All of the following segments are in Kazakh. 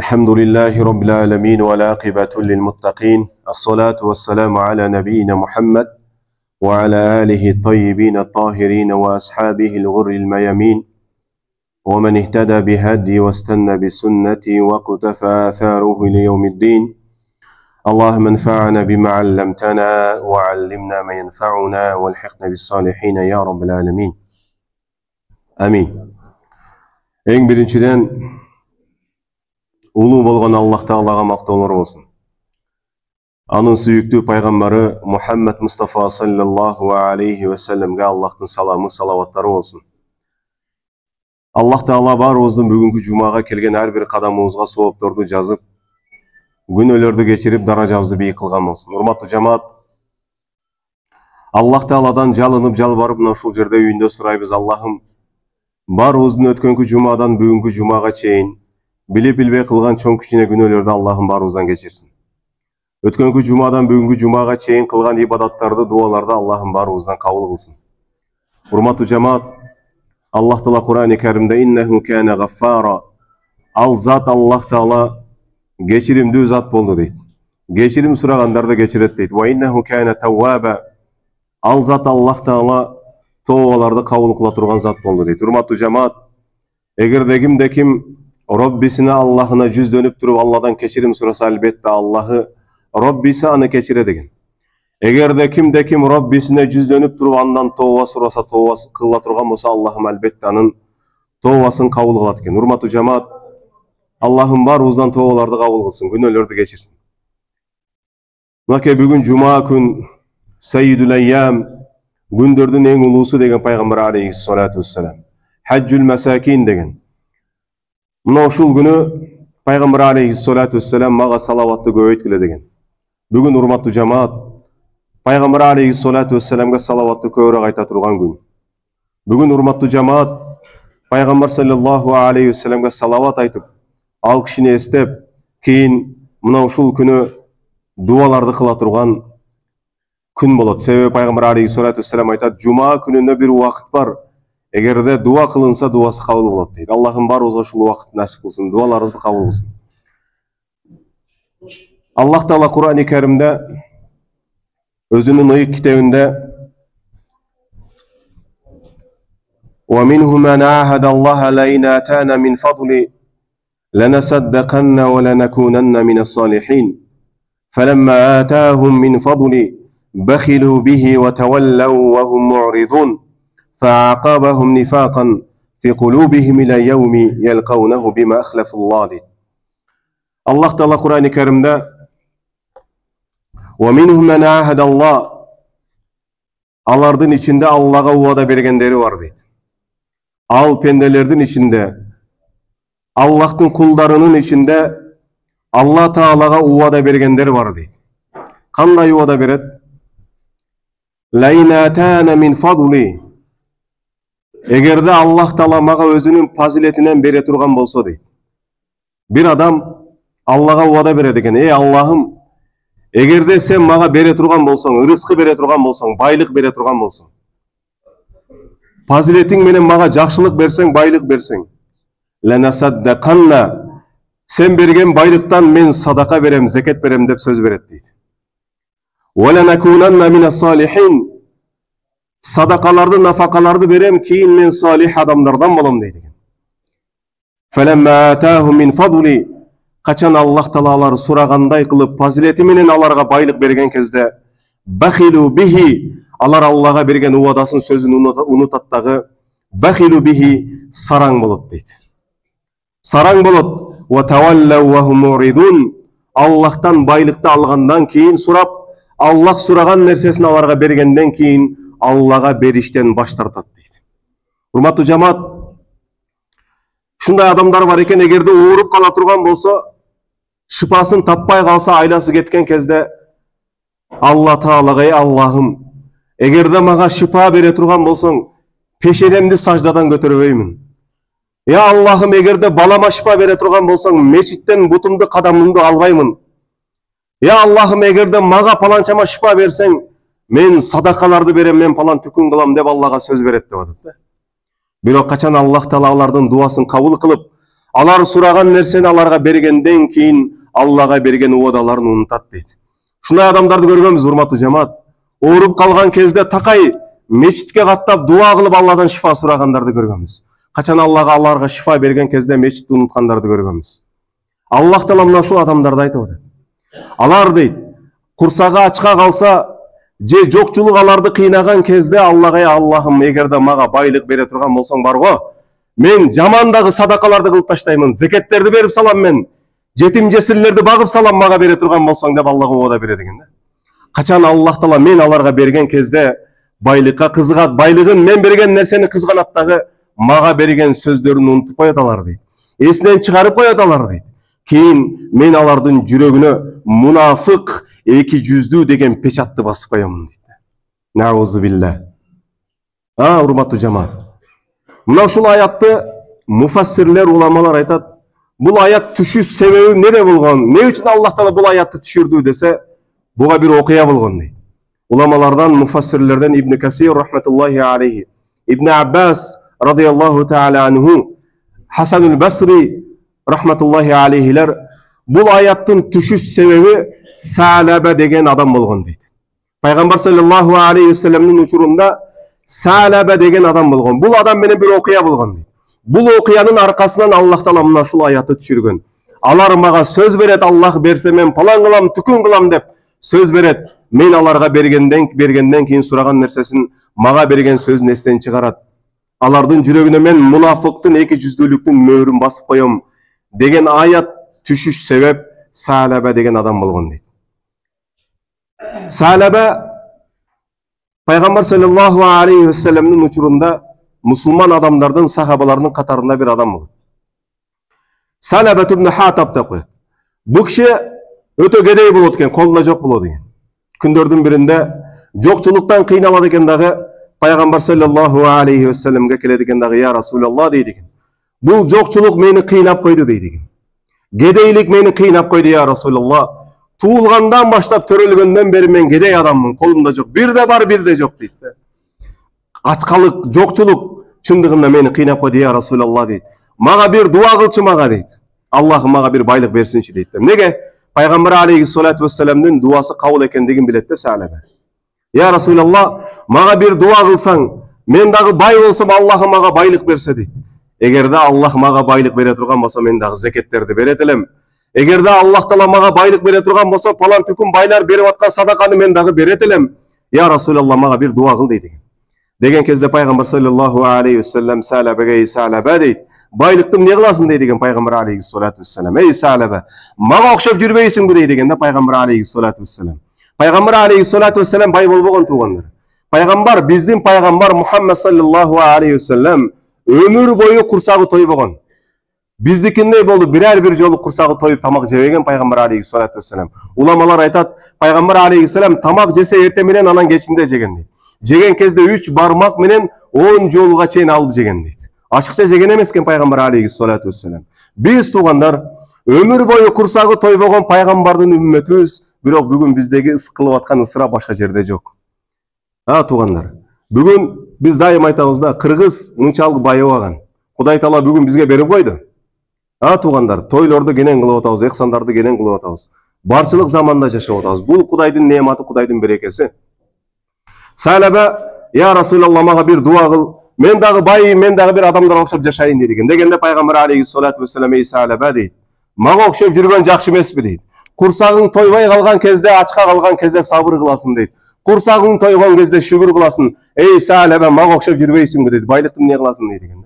الحمد لله رب العالمين والعاقبة للمتقين الصلاة والسلام على نبينا محمد وعلى آله الطيبين الطاهرين وأصحابه الغر الميامين ومن اهتدى بهدي واستنى بسنتي وقتفى آثاره ليوم الدين اللهم انفعنا بما علمتنا وعلمنا ما ينفعنا والحقنا بالصالحين يا رب العالمين آمين. Eң birinciden улуу болгон Аллах Таалага мактоолор болсун. Анын сүйүктүү пайгамбары Мухаммад Мустафа саллаллаху алейхи ва салламга Аллахтын саламы, салаваттары болсун. Аллах Таала баарыбыздын бүгүнкү жумага келген ар бир кадамыбызга соопторду жазып, күнөөлөрдү кечирип, даражабызды бийик кылган болсун. Урматтуу жамаат, Аллах Тааладан жалынып, жалбарып мына ушул жерде үйүндө сурайбыз. Аллахым, баарыбыздын өткөнкү жумадан бүгүнкү жумага чейин билип билбей кылган чоң кичине күнөөлөрдү Аллахым баарыбыздан кечирсин. Өткөнкү жумадан бүгүнкү жумага чейин кылган ибадаттарды, дуаларды Аллахым баарыбыздан кабыл кылсын. Урматтуу жамаат, Аллах Таала Кур'ан-ы Каримде иннаху кана гаффара, ал зат Аллах Таала кечиримдүү зат болду дейт. Кечирим сурагандарды кечирет дейт. Ва иннаху кана тавваба, ал зат Аллах Таала тообаларды кабыл кыла турган зат болду дейт. Урматтуу жамаат, эгерде ким Роббисине Аллахына жүздөнүп туруп Алладан кечирим сураса, албетте Аллахы Роббиси аны кечире деген. Эгерде ким Роббисине жүздөнүп туруп андан тооба сураса, тооба кыла турган болсо, Аллахым албетте анын тообасын кабыл кылат экен. Урматтуу жамаат, Аллахым баарыбыздан тообаларды кабыл кылсын, күнөөлөрдү кечирсин. Мынакей бүгүн жума күн, Саййидул Айям, күндөрдүн эң улуусу деген пайгамбар алейхиссалату вассалам. Хаджул масакин деген. Мына ушул күнү пайгамбар алейхиссалату вассалам мага салаватты көбөйткүлө деген. Бүгүн урматтуу жамаат, пайгамбар алейхиссалату вассаламга салаватты көбүрөөк айта турган күн. Бүгүн урматтуу жамаат, пайгамбар саллаллаху алейхи вассаламга салават айтып, ал кишини эстеп, кийин мына ушул күнү дуаларды кыла турган күн болот. Себеби пайгамбар алейхиссалату вассалам айтат, жума күнүнө бир убакыт бар, эгерде дуа кылынса, дуасы кабыл болот дейт. Аллахым баарыбызга ушул убакытты насип кылсын, дуаларыбызды кабыл кылсын. Аллах Таала Кур'ан-ы Каримде өзүнүн ыйык китебинде وَمِنْهُمْ مَنْ عَاهَدَ اللَّهَ لَئِنْ آتَانَا مِنْ فَضْلِهِ لَنَصَدَّقَنَّ وَلَنَكُونَنَّ مِنَ الصَّالِحِينَ فَلَمَّا آتَاهُمْ مِنْ فَضْلِهِ بَخِلُوا بِهِ وَتَوَلَّوْا وَهُمْ مُعْرِضُونَ فَعَاقَبَهُمْ نِفَاقًا فِي قُلُوبِهِمْ إِلَى يَوْمِ يَلْقَوْنَهُ بِمَا أَخْلَفُوا اللَّهَ. Allah Taala Kur'an-ı Kerim'de وَمِنْهُمْ مَنْ عَاهَدَ اللَّهَ, alardın içinde Allah'a uada bergenleri var deydi. Al pendelerдің içinde, Allah'ın kullarının içinde Allah Taala'ga uada bergenleri var deydi. Kanday uada beret? لَئِنْ آتَانَا مِنْ فَضْلِهِ, egerde Allah Taala maga özünün faziletinden bere turgan bolsa deydi. Bir adam Allah'a uada beredi eken, ey Allah'ım, egerde sen maga bere turgan bolsan, rızkı bere turgan bolsan, baylık bere turgan bolsan, faziletin menen maga jakşılık bersen, baylık bersen, lenasaddakanna, sen bergen baylıktan men sadaka berem, zekat berem dep söz beret deydi. وَلَنَكُونَنَّ مِنَ الصَّالِحِينَ, sadakalardı, nafakalardı berem, kiyin men salih adamlardan bolam deydi. فَلَمَّا آتَاهُمْ مِنْ فَضْلِ, kaçan Allah Taala'ları suraganday kılıp fazileti menen alarga baylık bergen kezde bakhilu bihi, alar Allah'a bergen uadasın sözünü unutatdağı bakhilu bihi sarang bolot deydi. Sarang bolot. Ve tavallav ve hum muridun, Allah'tan baylıkta algandan keyin surap, Allah suragan nersesini alarga bergenden keyin Allah'a berişten baş tartat deydi. Hurmatlı cemaat, şunday adamlar var eken, egerde uurup kala turgan bolsa, şıpaсын tapпай kalsa, aylası ketken kezde Allah Taala'ga, ey Allah'ım, egerde maga şıpa bere turgan bolsan, peşenemdi sajdadan götürübeymin. Ya Allah'ım, egerde balama şıpa bere turgan bolsan, meçitten butumdu kadamımdı albaymın. Ya Allah'ım, egerde maga palançama şıpa bersen, men sadakalardı berem, men palan tükün kılam dep Allah'a söz beretti. Bирок качан Аллах Таалалардын дуасын кабыл кылып, Алар сураган нерсени аларга бергенден кийин Аллага берген уадаларын унутат дейт. Шундай адамдарды көргөнбүз, урматтуу жамаат. Ооруп калган кезде такай мечитке каттап дуа кылып Алладан шифа сурагандарды көргөнбүз. Качан аларга шифа берген кезде мечитти унуткандарды көргөнбүз. Аллах Таала мына ушул адамдарды айтып атат. Алар дейт, курсагы ачка калса, же жокчулук аларды кыйнаган кезде Аллага: Аллахым, эгерде мага байлык бере турган болсоң бар го, мен жамандагы садакаларды кылып таштаймын, зекеттерди берип салам, мен жетим жесирлерди багып салам, мага бере турган болсоң деп Аллага ода берет экен да. Качан Аллах Таала мен аларга берген кезде байлыкка кызыгат, байлыгын мен берген нерсени кызганат дагы, мага берген сөздөрүн унутуп коет алар дейт. Эсинен чыгарып коет алар дейт. Кийин мен алардын жүрөгүнө мунафык, эки жүздүү деген печатты басып коёмун дейт. Наузу билла. Урматтуу жамаат. Мына ушул аятты муфассирлер, уламалар айтат, бул аят түшүү себеби эмне болгон? Эмне үчүн Аллах Таала бул аятты түшүрдү десе, буга бир окуя болгон дейт. Уламалардан, муфассирлерден Ибн Касир рахматуллахи алейхи, Ибн Аббас радияллаху таала анху, Хасанул Басри рахматуллахи алейхилер бул аяттын түшүш себеби Салаба деген адам болгон дейт. Пайгамбар саллаллаху алейхи ва салламдын учурунда Салаба деген адам болгон. Бул адам менен бир окуя болгон дейт. Бул окуянын аркасынан Аллах Таала мына ушул аятты түшүргөн. Алар мага сөз берет, Аллах берсе мен палан кылам, түкүн кылам деп сөз берет. Мен аларга бергенден кийин сураган нерсесин, мага берген сөзүн эстен чыгарат. Алардын жүрөгүнө мен мунафыктын, эки жүздүүлүктүн мөөрүн басып коем деген аят түшүш себеп Салаба деген адам болгон дейт. Салаба Пайгамбар саллаллаху алейхи ва салламдын учурунда мусулман адамдардын, сахабалардын катарында бир адам болот. Салаба ибн Хатаб деп коет. Бул киши өтө кедей болот экен, колунда жок болот экен. Күндөрдүн биринде жокчулуктан кыйналат экен дагы, Пайгамбар саллаллаху алейхи ва салламга келет экен дагы: "Я Расулаллах" дейт экен. "Бул жокчулук мени кыйнап койду" дейт экен. "Кедейлик мени кыйнап койду, я Расулаллах. Туулгандан баштап төрөлгөндөн бери мен кедей адаммын, колумда жок. Бирде бар, бирде жок" дейт. Ачкалык, жокчулук чындыгында мени кыйнап койду, я Расулаллах дейт. "Мага бир дуа кылчы мага" дейт. "Аллахым мага бир байлык берсинчи" дейт. Неге? Пайгамбар алейхиссалату вассаламдын дуасы кабыл экендигин билет да Салаба. "Я Расулаллах, мага бир дуа кылсаң, мен дагы бай болсом, Аллахым мага байлык берсе" дейт. "Эгерде Аллах мага байлык бере турган болсо, мен дагы зекеттерди берет элем. Эгерде Аллах Таала мага байлык бере турган болсо, палан түкүн байлар берип аткан садаканы мен дагы берет элем. Я Расулаллах, мага бир дуа кыл" дейт. Деген кезде Пайгамбар саллаллаху алейхи ва саллам Салабага: "Эй Салаба" дейт, "Байлыкты эмне кыласың" дейт экен Пайгамбар алейхиссалату вассалам. "Эй Салаба, мага окшоп жүрбөйсүңбү" дейт экен да Пайгамбар алейхиссалату вассалам. Пайгамбар алейхиссалату вассалам бай болбогон, туугандар. Пайгамбар, биздин пайгамбар Мухаммад саллаллаху алейхи ва саллам өмүр бою курсагы тойбогон. Биздикиндей болду, бир жолу курсагы тоюп тамак жебеген Пайгамбар алейхиссалату вассалам. Уламалар айтат, Пайгамбар алейхиссалам тамак жесе эрте менен анан кечинде жеген дейт. Жеген кезде 3 бармак менен 10 жолуга чейин алып жеген дейт. Ашыкча жеген эмес экен Пайгамбар алейхиссалату вассалам. Биз туугандар өмүр бою курсагы тойбогон пайгамбардын үммөтүбүз, бирок бүгүн биздеги ыс кылып аткан ысыра башка жерде жок. Туугандар, бүгүн биз дайым айтабыз да, кыргыз мынчалык байыбаган. Кудай Таала бүгүн бизге берип койду. Туугандар, тойлорду кенен кылып атабыз, эксандарды кенен кылып атабыз. Барчылык заманда жашап атабыз. Бул Кудайдын неаматы, Кудайдын берекеси. Салаба: "Я Расулаллах, мага бир дуа кыл. Мен дагы бай, мен дагы бир адамдарга окшоп жашайын" деген. Дегенде Пайгамбар алейхиссалату вассалам: "Эй Салаба" дейт, "Мага окшоп жүргөн жакшы эмеспи" дейт. "Курсагың тойбой калган кезде, ачка калган кезде сабыр кыласың" дейт. "Курсагың тойгон кезде шүгүр кыласың. Эй Салаба, мага окшоп жүрбөйсүңбү" дейт. "Байлыкты эмне кыласың" дейт экен.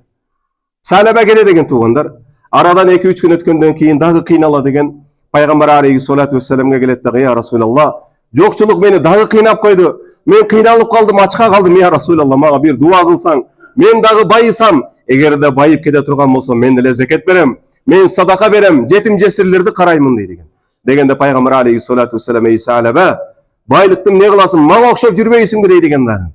Салаба келе деген, туугандар. Арадан 2-3 күн өткөндөн кийин дагы кыйнала деген. Пайгамбар алейхиссалату вассаламга келет дагы: "Я Расулаллах, жокчулук мени дагы кыйнап койду. Мен кыйналып калдым, ачка калдым, я Расулаллах, мага бир дуа кылсаң, мен дагы байысам. Эгерде байып кете турган болсом, мен деле зекет берем, мен садака берем, жетим жесирлерди караймын" дейт. Дегенде Пайгамбар алейхиссалату вассалам: "Эй Салаба, байлыкты эмне кыласың? Мага окшоп жүрбөйсүңбү" дейт экен дагы.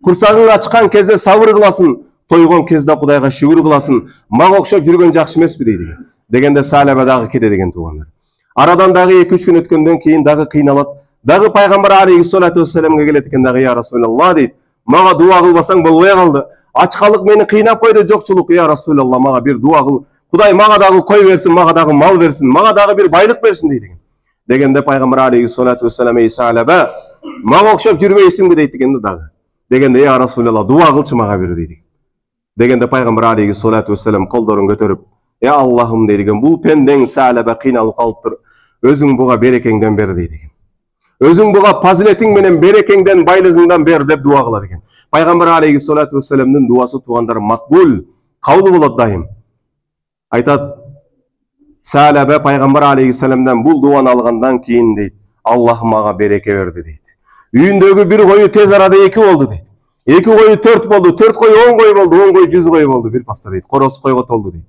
"Курсагың ачкан кезде сабыр кыласың, тойгон кезде Кудайга шүгүр кыласың. Мага окшоп жүргөн жакшы эмеспи" дейт экен. Дегенде Салаба дагы келе деген, туугандар. Арадан дагы 2-3 күн өткөндөн кийин дагы кыйналат. Дагы Пайгамбар алейхиссалату вассаламга келет экен дагы: "Я Расулаллах" дейт, "Мага дуа кылбасаң болбой калды. Ачкалык мени кыйнап койду, жокчулук, я Расулаллах, мага бир дуа кыл. Құдай mağa дағы кой берсин, mağa дағы мал берсин, mağa дағы bir байлық берсин дейді. Дегенде пайғамбар алейхиссалату вассалам ей салаба, mağa оқшап жүрбейсіңбі дейді дегенде дағы. Дегенде я Расулалла дуа қылшы mağa бер дейді. Дегенде пайғамбар алейхиссалату вассалам қолдарын көтеріп, я Аллахым деген бұл пендең салаба қиналып қалыптыр. Өзің бұға берекеңден бер дейді. Өзің бұға пазилетің менен берекеңден, байлығыңдан бер деп дуа қылады екен. Пайғамбар алейхиссалату вассаламның дуасы туғандар мақбул, қаулы болады дайым. Айтады, салаба пайғамбар алейхиссаламдан бұл дуаны алғандан кейін дейді, Аллах маға береке берді дейді. Үйіндегі бір қойы тез арада 2 болды дейді. 2 қойы 4 болды, 4 қой 10 қой болды, 10 қой 100 қой болды бір паста дейді. Қоросы қойға толды дейді.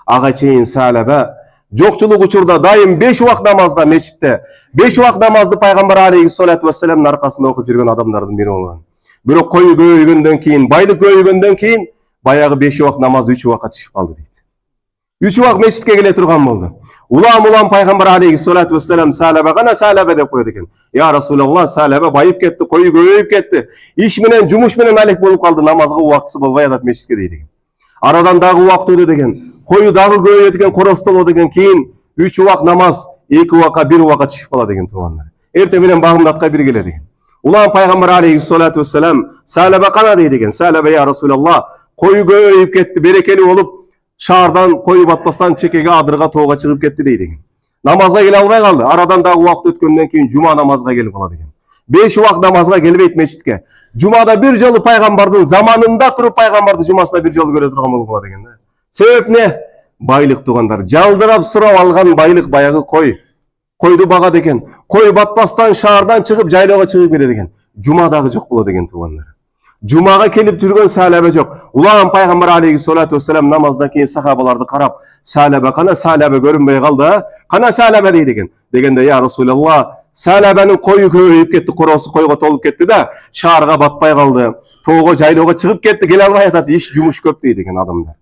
Аға чейін салаба жоқшылық учурда дайым 5 уақыт намазда мешітте 5 уақыт намазды пайғамбар алейхиссалату вассаламның арқасында оқып жүрген адамдардың бірі болған. Бирок қой көбейгөндөн кейін, байлық көбейгөндөн кейін баяғы 5 уақыт намаз 3 уақыт түшүп қалды дейді. 3 уақыт мешітке келе тұрған болды. Улам пайғамбар алейхиссалату вассалам салабағана салаба деп қойды екен. Я Расулалла, салаба байып кетті, қойы көбейіп кетті. Иш менен, жұмыш менен әлек болып қалды, намазға уақытысы болбай атат мешітке дейді. Арадан дағы уақыт өтті деген, қойы дағы көбейеді деген, қоростол деген кейін 3 уақыт намаз 2 уақыт 1 уақыт түшіп қалады деген туғандар. Ерте менен бағымдатқа бір келеді деген. Улам пайғамбар алейхиссалату вассалам салаба қана дейді деген. Салаба я Расулалла, қойы көбейіп кетті, берекелі болып шаардан қойы батпастан чекеге адырға тоға шығып кетті дейді. Намазға келе албай қалды. Арадан дағы уақыт өткеннен кейін жұма намазға келіп қалады екен. 5 уақыт намазға келбейді мешітке. Жұмада бір жолы пайғамбардың заманында тұрып пайғамбарды жұмасына бір жолы көре тұрған болып қалады екен. Себеп не? Байлық туғандар. Жалдырап сұрап алған байлық баяғы қой. Қойды бағады екен. Қой батпастан шаардан шығып жайлауға шығып келеді екен. Жұмадағы жоқ болады екен туғандар. Жұмаға келіп жүрген салаба жоқ. Улам пайғамбар алейхиссалату вассалам намаздан кейін сахабаларды қарап, салаба қана салаба көрінбей қалды, қана салаба дейді екен. Дегенде я Расулалла, салабаның қойы көбейіп кетті, қоросы қойға толып кетті да, шарға батпай қалды, тоға жайлауға шығып кетті, келе албай жатады, еш жұмыс көп дейді екен адамдар.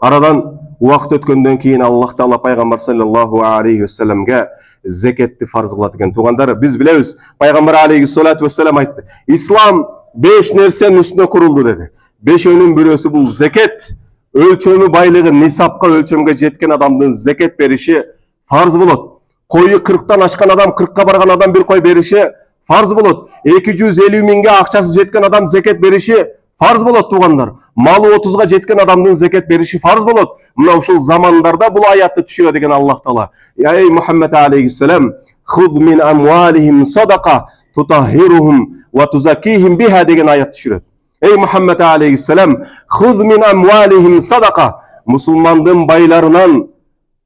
Арадан уақыт өткенден кейін Аллах Таала пайғамбар саллаллаху алейхи вассаламға зекетті фарз қылады екен. Туғандар, біз білеміз, пайғамбар алейхиссалату вассалам айтты, ислам 5 нәрсенің үстіне құрылды деді. 5-нің бірісі бұл зекет. Өлчемі байлығы нисапқа өлчемге жеткен адамдың зекет беріші фарз болады. Қойы 40-тан ашқан адам, 40-қа барған адам бір қой беріші фарз болады. 250 мыңға ақшасы жеткен адам зекет беріші фарз болады туғандар. Малы 30-ға жеткен адамдың зекет беріші фарз болады. Мына ушул замандарда бұл аятты түшіреді деген Аллах Таала. Ей Мухаммад алейхиссалам, «Хуз мин амвалихим садақа tutahhiruhum ve tuzakihim biha» деген аят түшіреді. Ей Мухаммад алейхиссалам, «Хуз мин амвалихим садақа» мұсылмандың байларынан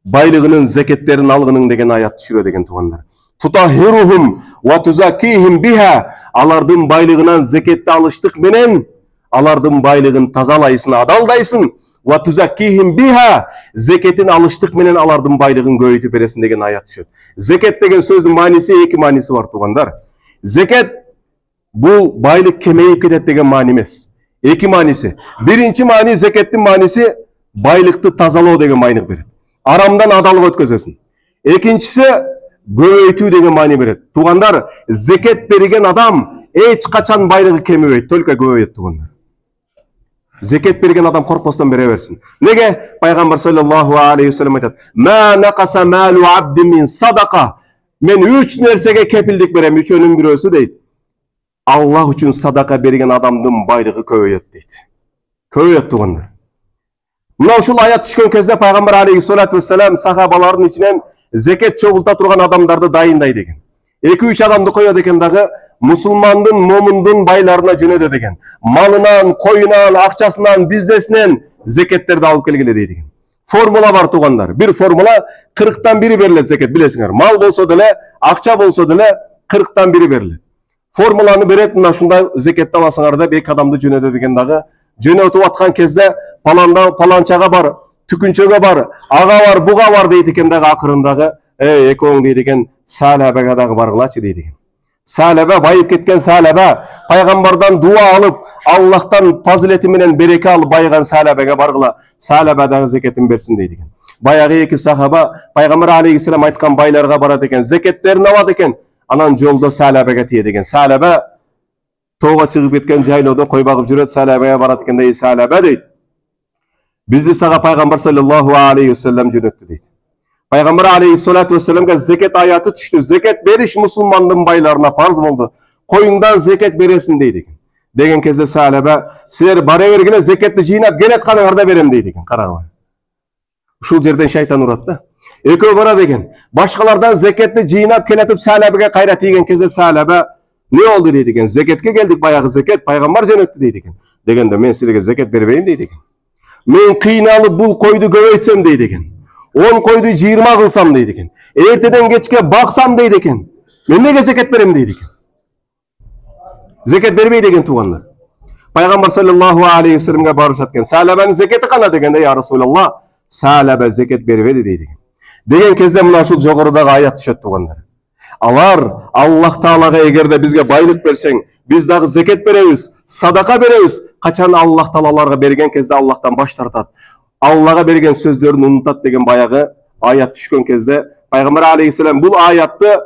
байлығының зекеттерін алғының деген аят түшіреді деген туғандар. Tutahhiruhum ve tuzakihim biha, алардың байлығынан зекетті алыштық менен алардың байлығын тазалайсың, адалдайсың. Ve tuzakihim biha, зекетін алыштық менен алардың байлығын көбейтіп бересің деген аят түшеді. Зекет деген сөздің манisi 2 манisi бар туғандар. Зекет бұл байлық кемейіп кетеді деген мани емес. 2 манisi. Birinci mani, зекеттің манisi байлықты тазалау деген майнық береді. Арамдан адалға өткізесің. Екіншісі көбейту деген мани береді. Туғандар, зекет берген адам еш қачан байлығы кемейді, только көбейеді туғандар. Зекет берген адам қорқпастан бере берсін. Неге? Пайғамбар саллаллаху алейхи вассалам айтады: "Ма нақаса малу абди мин садақа." Мен 3 нәрсеге кепілдік берем, 3-нің бірісі дейді. Аллах үшін садақа берген адамдың байлығы көбейеді дейді. Көбейеді туғандар. Мына ушул аят түшкен кезде пайғамбар алейхиссалату вассалам сахабалардың içінен зекет чогулта тұрған адамдарды дайындайды деген. 2-3 адамды қояды екен дағы, мұсылмандың, момындың байларына жөнеді деген. Малынан, қойынан, ақшасынан, бизнесінен зекеттерді алып келгеле дейді. Формула бар туғандар. Bir формула 40-тан бiri беріледі зекет, білесіңер. Мал болса деле, ақша болса деле 40-тан бiri беріледі. Формуланы береді, мына шундай зекетті аласыңар деп 2 адамды жөнеді деген дағы. Жөнөтіп атқан кезде паланчаға бар, түкінчеге бар, аға бар, бұға бар дейді екен дағы ақырындағы. Екеуің дейді екен, салабаға дағы барғылачы дейді екен. Салаба, байып кеткен салаба, пайғамбардан дуа алып, Аллахтан пазилеті менен береке алып байыған салабаға барғыла, салабадағы зекетін берсін дейді екен. Баяғы 2 сахаба пайғамбар алейхиссалам айтқан байларға барады екен, зекеттерін алады екен, анан жолда салабаға тиеді екен. Салаба тоға шығып кеткен жайлауда қой бағып жүреді, салабаға барады екен, дейді салаба дейді. Bizди сага пайгамбар саллаллаху алейхи вассалам жөнөттү дейт. Пайгамбар алейхиссалату вассаламга зекет аяты түштү. Зекет бериш мусулмандын байларына парз болду. Коюңдан зекет бересиң дейт экен. Деген кезде сахаба, силер бара бергиле зекетти жыйнап келатканыңарда берем дейт экен. Карагыла. Ушул жерден шайтан урат да. Экөө барат экен. Башкалардан зекетти жыйнап келетип сахабага кайра тийген кезде сахаба, не болду дейт экен. Зекетке келдик, баягы зекет пайгамбар жөнөттү дейт экен. Дегенде мен силерге зекет бербейин дейт экен. Мен кыйналып бул койду көбөйтсөм дейт экен. 10 койду 20 кылсам дейт экен. Эртеден кечке баксам дейт экен. Мен неге зекет берем дейт экен. Зекет бербей деген тугандар. Пайгамбар саллаллаху алейхи вассаламга барышат экен. Сахабанын зекети кана дегенде, я Расулаллах, сахаба зекет бербеди дейт экен. Деген кезде мына ушул жогорудагы аят түшөт тугандар. Алар Аллах Таалага эгерде бизге байлык берсең, биз дагы зекет беребиз, садака беребиз. Качан Аллах Таалаларга берген кезде Аллахтан баш тартат. Аллага берген сөздөрүн унутат деген баягы аят түшкөн кезде пайгамбар алейхиссалам бул аятты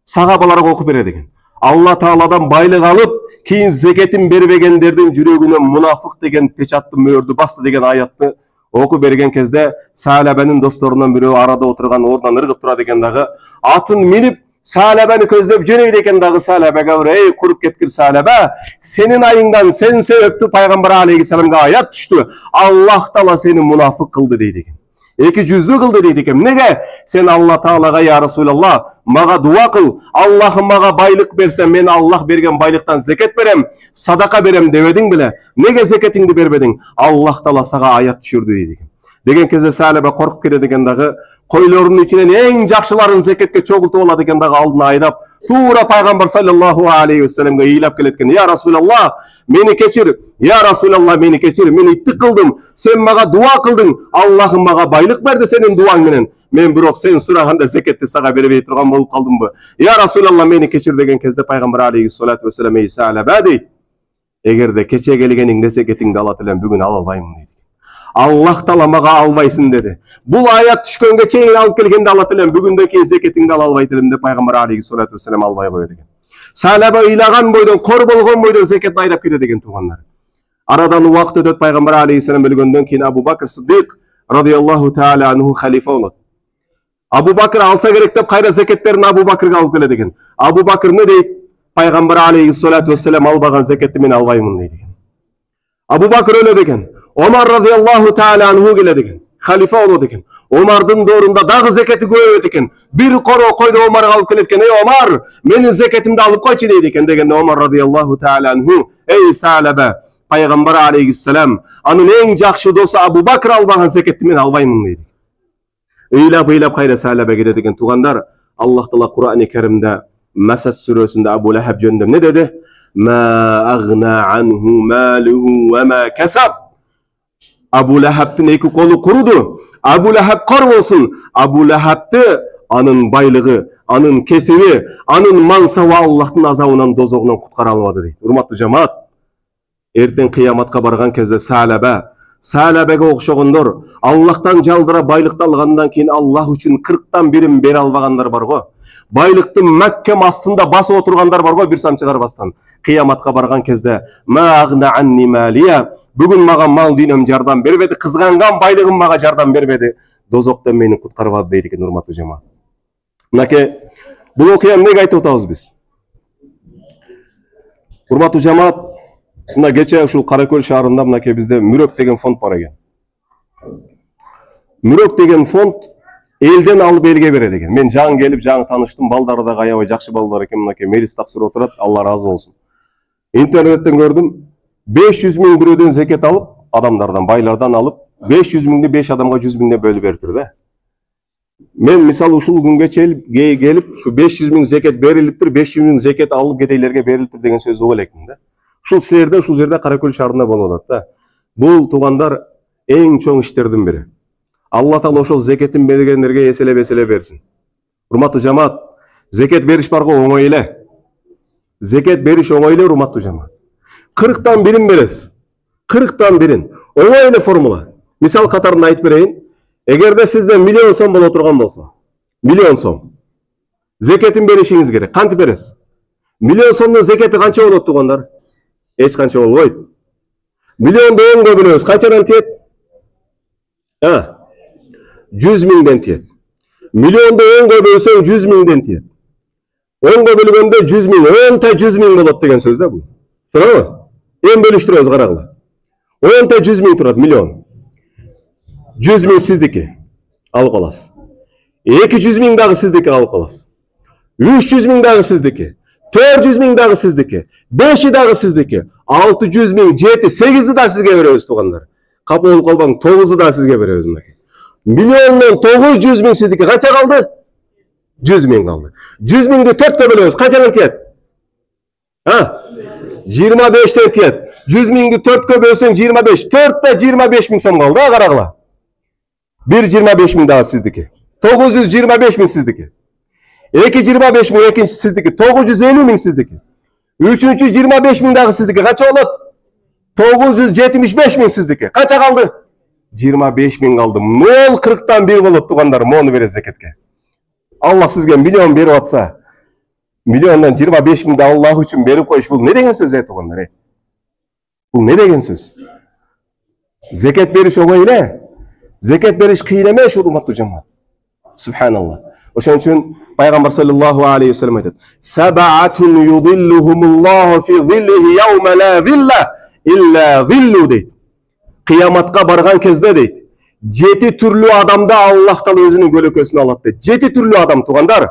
сахабаларга окуп берет экен. Алла Тааладан байлык алып, кийин зекетин бербегендердин жүрөгүнө мунафык деген печатты мөөрдү басты деген аятты окуп берген кезде сахабанын досторунан бирөө арада отурган ордунан ыргып турат экен дагы, атын минип сахабаны көздөп жөнөйт экен дагы. Сахабага эй куруп кеткир сахаба, сенин айыңдан сен себептүү пайгамбар алейхиссаламга аят түштү. Аллах Таала сени мунафык кылды дейт экен. Эки жүздүү кылды дейт экен. Неге? Сен Алла Таалага, я Расулаллах, мага дуа кыл. Аллахым мага байлык берсе, мен Аллах берген байлыктан зекет берем, садака берем дебедиң беле? Неге зекетиңди бербедиң? Аллах Таала сага аят түшүрдү дейт экен. Деген кезде сахаба коркуп кетет экен дагы. Койлорунун ичинен эң жакшыларын зекетке чогултуп алат экен дагы, алдына айдап, туура пайгамбар саллаллаху алейхи вассаламга ыйлап келет экен. Я Расулаллах, мени кечир. Я Расулаллах, мени кечир. Мен иттик кылдым. Сен мага дуа кылдың. Аллахым мага байлык берди сенин дуаң менен. Мен бирок сен сураганда зекетти сага бербей турган болуп калдымбы? Я Расулаллах, мени кечир деген кезде пайгамбар алейхиссалату вассалам ey сахаба дейт. Эгерде кече келгениңде зекетиңди алат элем, бүгүн ала албаймын дейт. Аллах Таала мага албайсың деди. Бул аят түшкөнгө чейин алып келгенде алат элем, бүгүндөн кийин зекетиңди ала албайт элем деп пайгамбар алейхиссалату вассалам албай коет экен. Сахаба ыйлаган бойдон, кор болгон бойдон зекетти айдап кетет экен тугандар. Арадан убакыт өтөт, пайгамбар алейхиссалам өлгөндөн кийин Абу Бакр Сиддик радияллаху таала анху халифа болот. Абу Бакр алса керек деп кайра зекеттерин Абу Бакрга алып келет экен. Абу Бакр не дейт? Пайгамбар алейхиссалату вассалам албаган зекетти мен албаймын дейт экен. Абу Бакр өлөт экен. Омар радияллаху таала анху келет экен. Халифа болот экен. Омардын доорунда дагы зекети көбөйөт экен. Бир коро койду Омарга алып келет экен. Эй Омар, менин зекетимди алып койчу дейт экен. Дегенде Омар радияллаху таала анху, эй сахаба, пайгамбар алейхиссалам анын эң жакшы досу Абу Бакр албаган зекетти мен албаймын дейт. Ыйлап кайра сахаба кетет экен. Тугандар, Аллах Таала Кур'ани Керимде Масас сүрөсүндө Абу Лахаб жөнүндө не деди? Ма агна анху малуху ва ма касаб. Абу Лахабтын эки колу куруду. Абу Лахаб кор болсун. Абу Лахабты анын байлыгы, анын кесиби, анын мансабы Аллахтын азабынан, дозогунан куткара албады дейт. Урматтуу жамаат, эртең кыяматка барган кезде сахабага окшогондор Аллахтан жалдыра байлыкты алгандан кийин Аллах үчүн 40тан бирин бере албагандар бар го. Байлыктын Маккем астында басып отургандар бар го, бир самчы карбастан. Кыяматка барган кезде ма агна анни малия, бүгүн мага мал дүйнөм жардам бербеди, кызганган байлыгым мага жардам бербеди, дозоктон мени куткарбады дейт экен. Урматтуу жамаат, мынакей бул окуяны неге айтып атабыз биз? Урматтуу жамаат, мына кече ушул Кара Көл шаарында мынакей бизде Мүрөк деген фонд бар экен. Мүрөк деген фонд элден алып элге берет экен. Мен жаңы келип, жаңы таныштым, балдары да аябай жакшы балдар экен. Мынакей Мерис таксыр отурат, Алла разы болсун. Интернеттен көрдүм, 500 миң бирөөдөн зекет алып, адамдардан, байлардан алып, 500 миңди 5 адамга 100 миңден бөлүп бериптир да. Мен мисалы ушул күнгө келип, şu 500 миң зекет берилиптир, 500 миң зекет алып кетейлерге берилиптир деген сөздү угуп элекмин да. Ушул силерде, ушул жерде Кара Көл шаарында болуп атат да. Бул тугандар эң чоң иштердин бири. Алла Таала ошол зекетин бергендерге эселеп берсин. Урматтуу жамаат, зекет бериш барго оңой эле. Зекет бериш оңой эле, урматтуу жамаат. 40тан бирин бересиз. 40тан бирин. Оңой эле формула. Мисал катарында айтып берейин. Эгерде сизде 1 миллион сом боло турган болсо, 1 миллион сом зекетин беришиңиз керек. Кантип бересиз? 1 миллион сомдун зекети канча болот тугандар? Эч канча болбойт. 1 миллионду 10го бөлөбүз, канчадан тиет? 100 миңден тиет. Миллионду 10-га бөлсөң 100 миңден тиет. 10-га бөлгөндө 100 миң, 10-та 100 миң болот деген сөз да бул. Туурабы? Эми бөлүштүрөбүз, карагыла. 10-та 100 миң турат, миллион. 100 миң сиздики, алып аласыз. 200 миң дагы сиздики, алып аласыз. 300 миң дагы сиздики. 400 миң дагы сиздики. 5 дагы сиздики. 600 миң, 7, 8 да сизге беребиз, туугандар. Капы болуп калбаң, 9 да сизге беребиз. Миллиондон 900 миң сиздики. Канча калды? 100 миң калды. 100 миңди 4-кө бөлөбүз. Канчадан тиет? 25-тен тиет. 100 миңди 4-кө бөлсөң 25. 4-та 25 миң сом калды, карагыла. 1,25 миң дагы сиздики. 925 миң сиздики. 2,25 миң экинчи сиздики. 950 миң сиздики. Үчүнчү 25 миң дагы сиздики. Канча болот? 975 миң сиздики. Канча калды? 25 миң калды. Мол 40-тан 1 болот, туугандар. Мону берет закетке. Аллах сизге миллион берип атса, миллиондан 25 миңди Аллах үчүн берип коюш, бул не деген сөз, туугандар? Бул не деген сөз? Закет бериш оңой эле. Закет бериш кыйын эмес, урматтуу жамаат. Субханаллах. Ошон үчүн пайгамбар саллаллаху алейхи ва саллям айтат: "Саб'атун юдиллухумуллаху фи зиллихи яума ла зилла илля зиллу" дейт. Кыяматка барган кезде дейт, 7 түрлүү адамда Аллах Таала өзүнүн көлөкөсүн алат дейт. 7 түрлүү адам, туугандар.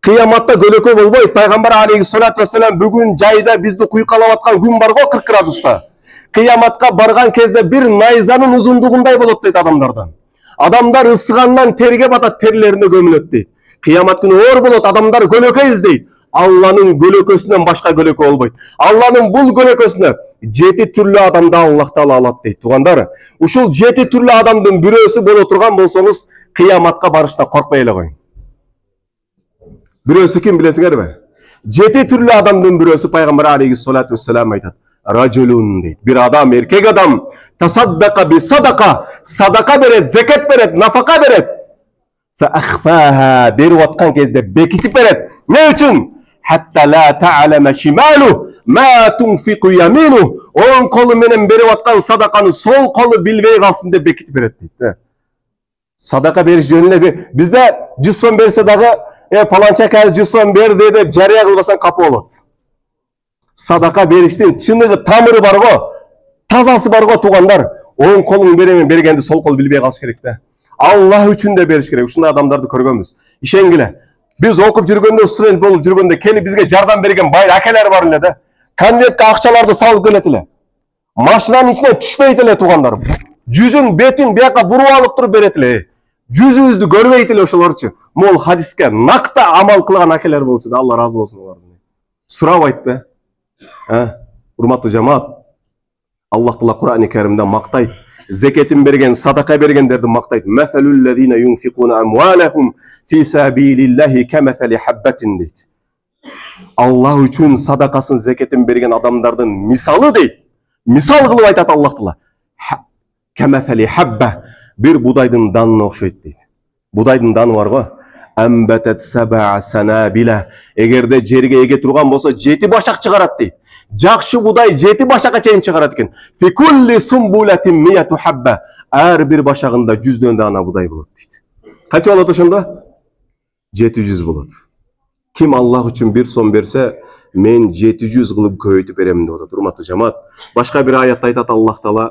Кыяматта көлөкө болбойт. Пайгамбар алейхиссалату вассалам бүгүн жайда бизди куйкалап аткан күн бар го, 40 градуста. Кыяматка барган кезде бир найзанын узундугундай болот дейт адамдардан. Адамдар ысыгандан терге батат, терлерине көмүлөт дейт. Кыямат күнү оор болот, адамдар көлөкө издейт. Алланын көлөкөсүнөн башка көлөкө болбойт. Алланын бул көлөкөсүнө 7 түрлүү адамда Аллах Таала алат дейт, туугандар. Ушул 7 түрлүү адамдын бирөөсү боло турган болсоңуз, кыяматка барышта коркпой эле коюң. Бирөөсү ким билесиңерби? 7 түрлүү адамдын бирөөсү пайгамбар алейхиссалату вассалам айтат. Рajulun deydi. Bir adam, erkek adam tasaddaka bi sadaka, sadaka beret, zekat beret, nafaka beret. Fa akhfaha, berip atkan kezde bekitip beret. Ne üçün? Hatta la ta'leme şimalu ma tunfiqu yaminu. Oğun kolu menen berip atkan sadakanı sol kolu bilbey kalsın de bekitip beret deydi. Sadaka beriş yönüne bizde 100 so'm berse dağı palanca kaz 100 so'm ber deydi, jarıya kılbasan kapı olur. Sadaka beriştin çınığı tamırı var go, tazası var go, tуугандар. Oğun kolun bergende sol kol bilbey kalış gerek de. Allah üçün de beriş gerek. Uşunday adamdарды көргөнбүz. İşengile. Biz okup жүргөндө, студент болуп жүргөндө келип бизге жардам берген бай акелер бар эле да. Конвертке акчаларды салып келет эле. Машинанын ичине түшпөйт эле, туугандар. Жүзүн, бетин бияка буруп алып туруп берет эле. Жүзүбүздү көрбөйт эле ошолорчу. Мол хадиске накта амал кылган акелер болчу да. Алла разы болсун алардан. Сурабайт да. Урматтуу жамаат. Аллах Таала Кур'ан-ы Керимде мактайт. Zeketин берген, садака бергендерди мактайт. Мәсәлүлләзина юнфикуна амвалахум фи сабилиллахи камасали хаббатин дейт. Аллах үчүн садакасын, zeketин берген адамдардын мисалы дейт. Мисал кылып айтат Аллах Таала. Камасали хабба, бир будайдын данына окшойт дейт. Будайдын даны бар го. Амбатат саб'a санабила. Эгерде жерге эге турган болсо 7 башак чыгарат дейт. Жакшы будай 7 башакка чейин чыгарат экен. Фи кулли сумбулатин мияту хабба. Ар бир башагында 100 дана будай болот дейт. Канча болот ошондо? 700 болот. Ким Аллах үчүн 1 сом берсе, мен 700 кылып көбөйтүп берем деп атат. Урматтуу жамаат. Башка бир аятта айтат Аллах Таала.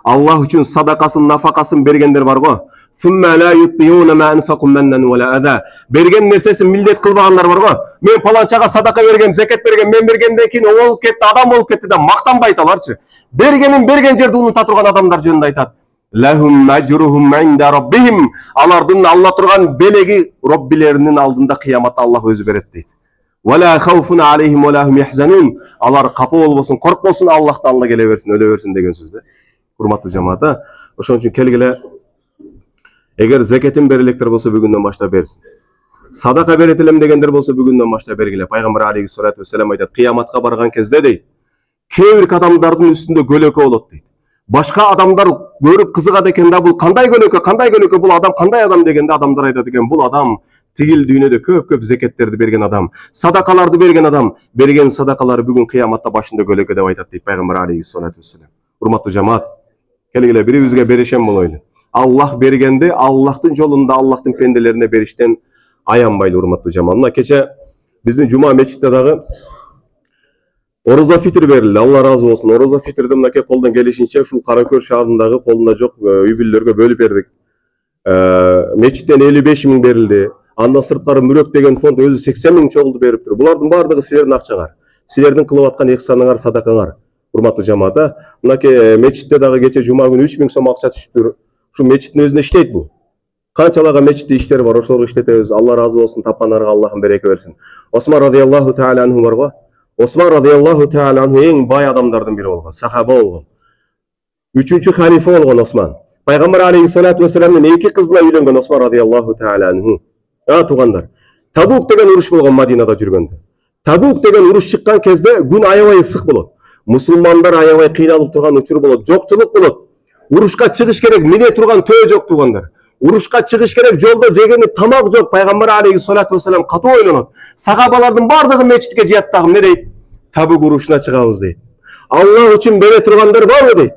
Аллах үчүн садакасын, нафакасын бергендер бар го. Thumma la yutbi'una ma anfaqu mannan wala adha. Берген нерсесин милдет кылбагандар бар го. Мен паланчага садака бергем, закет бергем, мен бергенден кийин ол болуп кетти, адам болуп кетти да мактанбайт аларчы. Бергенин берген жерде унута турган адамдар жөнүндө айтат. Lahum ajruhum 'inda rabbihim. Алардын алла турган белеги Роббилеринин алдында кыяматта Аллах өзү берет дейт. Wala khawfun 'alayhim wala hum yahzanun. Алар капы болбосун, коркпосун, Аллахтан алла келе берсин, өлө берсин деген сөз да. Урматтуу жамаат, ошон үчүн келгиле. Эгер закетин берелектер болсо бүгүндөн баштап берсин. Садака берет элем дегендер болсо бүгүндөн баштап бергиле. Пайгамбар алейхиссалату вассалам айтат, кыяматка барган кезде дейт, кээ бир адамдардын үстүндө көлөкө болот дейт. Башка адамдар көрүп кызыгат экен да, бул кандай көлөкө, бул адам кандай адам дегенде адамдар айтат экен, бул адам тигил дүйнөдө көп закеттерди берген адам, садакаларды берген адам, берген садакалары бүгүн кыяматта башында көлөкө деп айтат дейт Пайгамбар алейхиссалату вассалам. Урматтуу жамаат, келгиле бирибизге беришем болойлу. Allah bергende, Allah'tın jolunda, Allah'tın pendelerine berişten ayanbaylı urmatlı jamaat. Mına keche bizdin Cuma meçitte dagı Oroza fitr berildi. Allah razı olsun. Oroza fitrde mınake koldan gelişince şu Karakör şahrındagı kolunda jok übüllerge bölüp berdik. Meçitten 55 min berildi. Andan sırtkары Mürök degen fond özü 80 min çoğuldu berip tur. Bulardın bardыгы силердин акчаңар. Силердин кылып аткан ихсаныңар, садакаңар. Урматтуу жамаат, мынакей мечитте дагы кече жума күнү 3 миң сом акча түштүр. Şu meçitin özünde işleyt bu. Kançalaga meçitte işleri var, oşoları işletebиз. Allah razı olsun, tapanlarga Allah'ın bereke versin. Osman radıyallahu teala anhu var go. Osman radıyallahu teala anhu eng bay adamlardan biri bolgan, sahaba bolgan. 3-cü halife bolgan Osman. Peygamber aleyhissalatu vesselam'ın iki kızla uylangan Osman radıyallahu teala anhu. Ha tugandar. Tabuk degen uruş bolgan Madinada жүргөндө. Tabuk degen uruş çıkkan kezde gün aябай ысык болот. Musulmanlar aябай kıynalıp turgan uçur bolot, jokçuluk bolot. Uruşka çıkış gerek, mine turgan töö jok tugandar. Uruşka çıkış gerek, jolda jegeni tamak jok. Peygamber aleyhissalatu vesselam katı oylonot. Sahabalardın bardыгы meçitke jiyattagım ne deyt? Tabuk uruşuna çıkabız deyt. Allah üçün bere turganlar barбы deyt.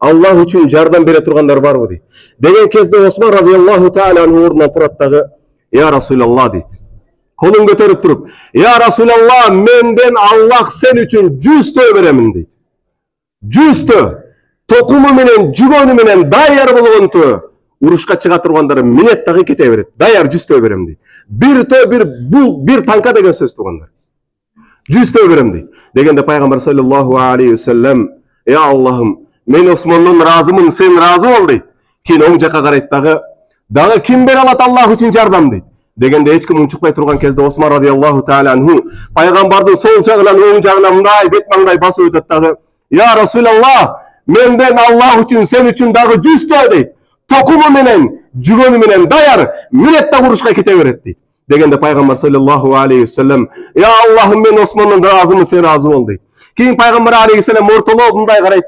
Allah üçün jardan bere turganlar barбы deyt. Degen kezde Osman radıyallahu teala anhu orundan turat dagı, ya Resulallah deyt. Kolun götürüp turup, ya Resulallah menden Allah sen üçün 100 tö beremin deyt. 100 tö. Tokumu menen, jugonu menen dayar bolgon tö. Uruşka çıga turgandары minnet dagı kete beret. Dayar 100 tö berem deyt. Bir tö bir tanka degen söz tugandar. 100 tö berem deyt. Degende Peygamber sallallahu aleyhi ve sellem, ya Allah'ım men Osman'dan razımın, sen razı ol deyt. Keyin oң jaka karayt dagı kim bere alat Allah üçün jardam deyt. Degende hiç kim unçukpay turgan kezde Osman radıyallahu teala anhu Paygambardın sol jagынан oң jagına mınдай bet mangday basıp ötөt dagı, ya Resulallah menden Allah üçün sen üçün dagı 100 tö deyt. Tokumu menen, jugonu menen dayar minnet dagı uruşka kete beret deyt. Degende Peygamber sallallahu aleyhi ve sellem, ya Allah'ım men Osman'dan razımın, sen razı ol deyt. Keyin Peygamber aleyhi ve sellem ortolop mınдай karayt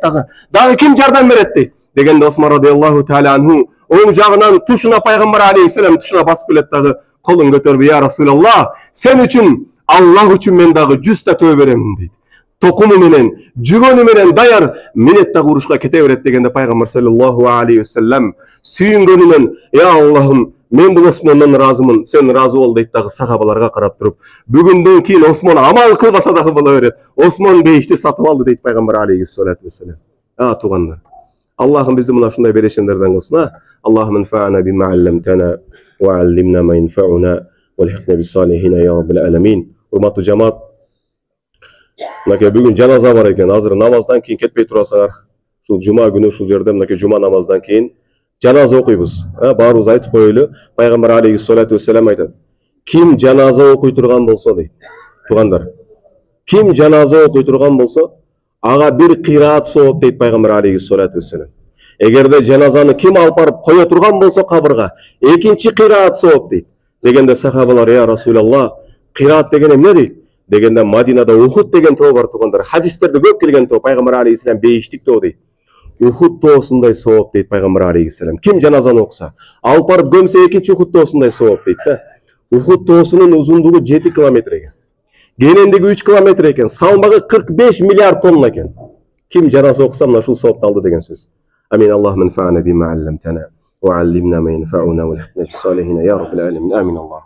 dagı kim jardam beret deyt. Degende Osman radıyallahu teala anhu oң jagынан tuşuna Peygamber aleyhi ve sellem tuşuna basıp ölet dagı, kolun götürüp, ya Resulallah sen üçün Allah üçün men dagı 100 tö beremin deyt. Tokumu menen, jugonu menen dayar minnet dagı uruşka kete beret degende Peygamber sallallahu aleyhi ve sellem sүйüngönümen, ya Allah'ım men bu Osman'dan razımın, sen razı ol deyt dagı sahabalarga karap turup, bugünden keyin Osman amal kılbasa dagı bola beret. Osman beyişti satıp aldı deyt Peygamber aleyhissalatu vesselam. Ha tugandar. Allah'ım bizni mına şunday bereşenlerden kılsın. Allah'ım enfa'na bima allamtana ve allimna ma yenfa'una ve lihqna bis salihin ya rabbil alamin. Hurmatlı cemaat, bugün janaza var eken, hazır namazdan keyin ketpey turasыңар. Şu cuma günü şu jerde cuma namazdan keyin janaza okuybiz. Barыбыз aytıp koyulu. Peygamber aleyhissalatu vesselam aytadi. Kim janaza okuy turgan bolsa deyt. Tugandar. Kim janaza okuy turgan bolsa, aga bir qiraat sowap deyt Peygamber aleyhissalatu vesselam. Egerde janazаны kim alып barıp koya turgan bolsa kabırga, ekinci qiraat sowap deyt. Degende sahabalar, ya Resulallah, qiraat degen emne deyt? Degende Madinada Uhud degen tö bar tugandar. Hadislerde köp kelgen tö. Peygamber aleyhisselam beyiştik tö deyt. Uhud to'sunday sowap deyt Peygamber aleyhisselam. Kim janazany okusa, alып barıp gömse ekinci Uhud to'sunday sowap deyt da. Uhud to'sunun uzunluğu 7 kilometre eken. Genendigi 3 kilometre eken. Salmagı 45 milyar tonna eken. Kim janaza okusa mına şul sowapty aldı degen söz. Amin. Allahümme enfa'na bima allamtana ve allimna ma yenfa'una ve lihqna bis salihin ya rabbil alamin. Amin. Allah.